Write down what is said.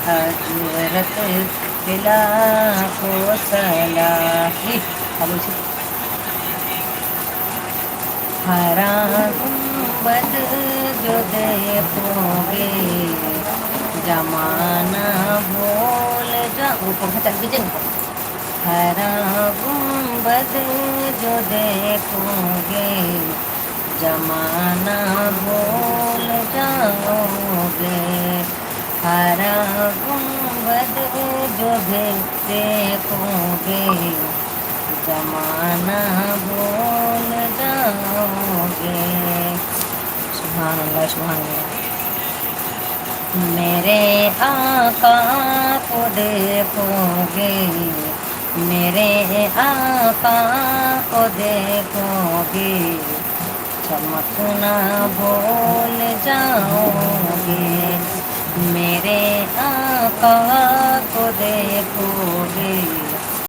हजरत लाखों सलाम। अब हरा गुंबद जो देखोगे जमाना भूल जा ऊपर से चल दीजिए ऊपर। हरा गुंबद जो देखोगे जमाना भूल जाओगे। हरा गुंबद जो देखोगे जमाना भूल जाओगे। सुभान अल्लाह सुभान अल्लाह। मेरे आका को देखोगे मेरे आका को देखोगे चमकना भूल जाओगे। मेरे आका को देखोगे